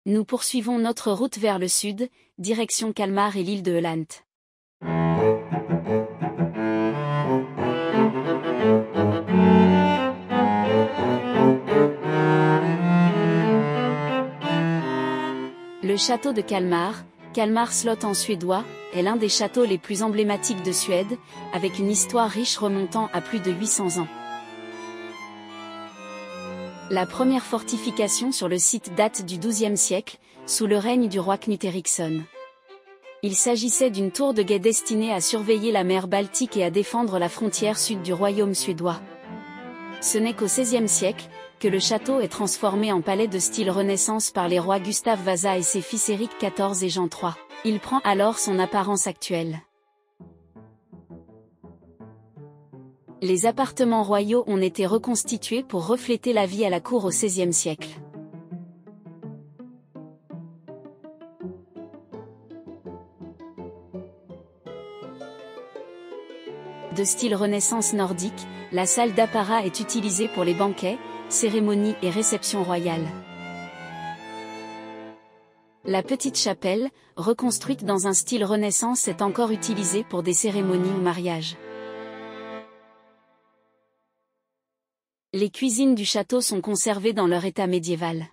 Nous poursuivons notre route vers le sud, direction Kalmar et l'île de Öland. Le château de Kalmar, Kalmar Slott en suédois, est l'un des châteaux les plus emblématiques de Suède, avec une histoire riche remontant à plus de 800 ans. La première fortification sur le site date du XIIe siècle, sous le règne du roi Knut Eriksson. Il s'agissait d'une tour de guet destinée à surveiller la mer Baltique et à défendre la frontière sud du royaume suédois. Ce n'est qu'au XVIe siècle que le château est transformé en palais de style Renaissance par les rois Gustave Vasa et ses fils Éric XIV et Jean III. Il prend alors son apparence actuelle. Les appartements royaux ont été reconstitués pour refléter la vie à la cour au XVIe siècle. De style Renaissance nordique, la salle d'apparat est utilisée pour les banquets, cérémonies et réceptions royales. La petite chapelle, reconstruite dans un style Renaissance, est encore utilisée pour des cérémonies ou mariages. Les cuisines du château sont conservées dans leur état médiéval.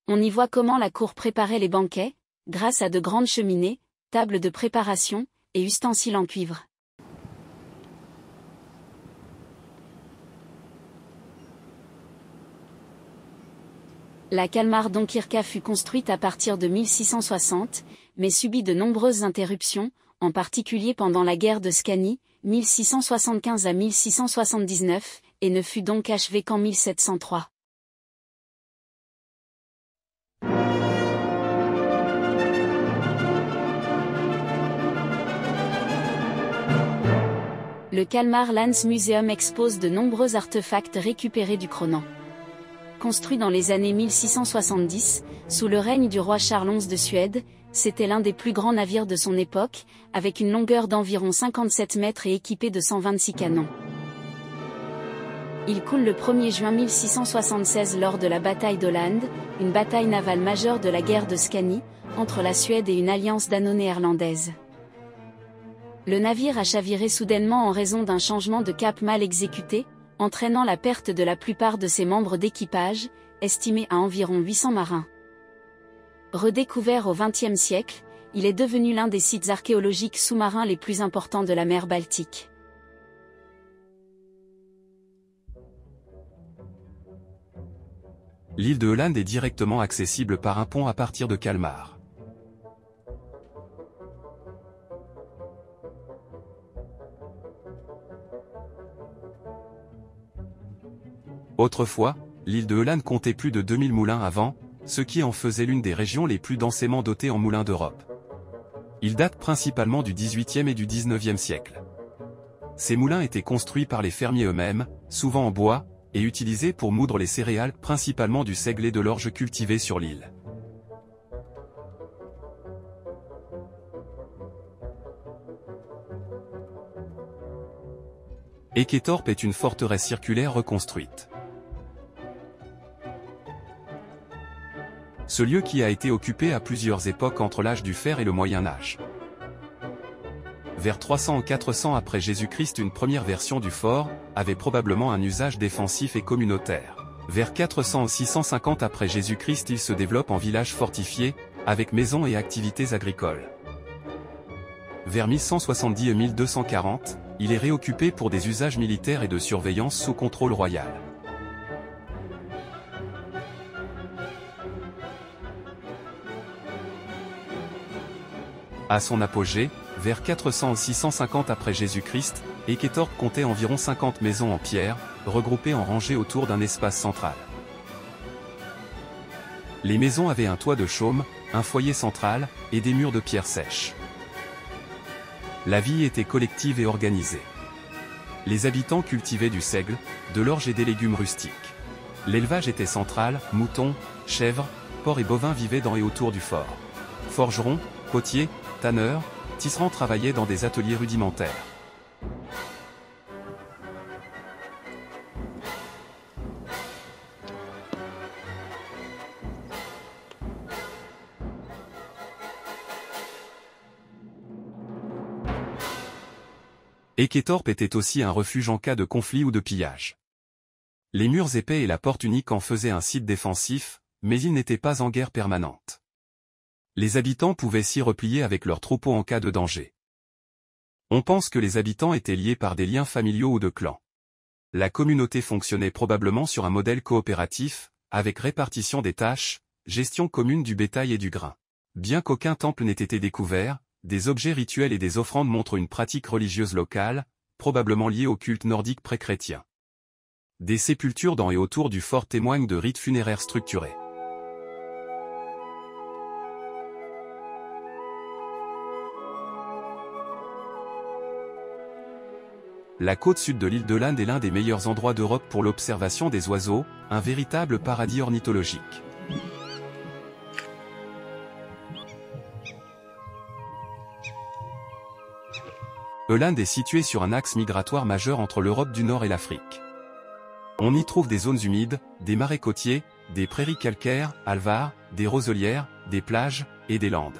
On y voit comment la cour préparait les banquets, grâce à de grandes cheminées, tables de préparation, et ustensiles en cuivre. La Kalmar Domkirke fut construite à partir de 1660, mais subit de nombreuses interruptions, en particulier pendant la guerre de Scanie, 1675 à 1679, et ne fut donc achevée qu'en 1703. Le Kalmar Landsmuseum expose de nombreux artefacts récupérés du Kronan. Construit dans les années 1670, sous le règne du roi Charles XI de Suède, c'était l'un des plus grands navires de son époque, avec une longueur d'environ 57 mètres et équipé de 126 canons. Il coule le 1er juin 1676 lors de la bataille d'Öland, une bataille navale majeure de la guerre de Scanie, entre la Suède et une alliance dano-néerlandaise. Le navire a chaviré soudainement en raison d'un changement de cap mal exécuté, entraînant la perte de la plupart de ses membres d'équipage, estimés à environ 800 marins. Redécouvert au XXe siècle, il est devenu l'un des sites archéologiques sous-marins les plus importants de la mer Baltique. L'île de Öland est directement accessible par un pont à partir de Kalmar. Autrefois, l'île de Öland comptait plus de 2000 moulins à vent, ce qui en faisait l'une des régions les plus densément dotées en moulins d'Europe. Ils datent principalement du XVIIIe et du XIXe siècle. Ces moulins étaient construits par les fermiers eux-mêmes, souvent en bois, et utilisés pour moudre les céréales, principalement du seigle et de l'orge cultivés sur l'île. Eketorp est une forteresse circulaire reconstruite. Ce lieu qui a été occupé à plusieurs époques entre l'âge du fer et le Moyen Âge. Vers 300 ou 400 après Jésus-Christ, une première version du fort avait probablement un usage défensif et communautaire. Vers 400 ou 650 après Jésus-Christ, il se développe en village fortifié, avec maisons et activités agricoles. Vers 1170 et 1240, il est réoccupé pour des usages militaires et de surveillance sous contrôle royal. À son apogée, vers 400 ou 650 après Jésus-Christ, Eketorp comptait environ 50 maisons en pierre, regroupées en rangées autour d'un espace central. Les maisons avaient un toit de chaume, un foyer central, et des murs de pierre sèche. La vie était collective et organisée. Les habitants cultivaient du seigle, de l'orge et des légumes rustiques. L'élevage était central, moutons, chèvres, porcs et bovins vivaient dans et autour du fort. Forgerons, potiers, tanneurs, tisserands travaillaient dans des ateliers rudimentaires. Eketorp était aussi un refuge en cas de conflit ou de pillage. Les murs épais et la porte unique en faisaient un site défensif, mais ils n'étaient pas en guerre permanente. Les habitants pouvaient s'y replier avec leurs troupeaux en cas de danger. On pense que les habitants étaient liés par des liens familiaux ou de clans. La communauté fonctionnait probablement sur un modèle coopératif, avec répartition des tâches, gestion commune du bétail et du grain. Bien qu'aucun temple n'ait été découvert, des objets rituels et des offrandes montrent une pratique religieuse locale, probablement liée au culte nordique pré-chrétien. Des sépultures dans et autour du fort témoignent de rites funéraires structurés. La côte sud de l'île d'Öland est l'un des meilleurs endroits d'Europe pour l'observation des oiseaux, un véritable paradis ornithologique. Öland est situé sur un axe migratoire majeur entre l'Europe du Nord et l'Afrique. On y trouve des zones humides, des marais côtiers, des prairies calcaires, alevars, des roselières, des plages, et des landes.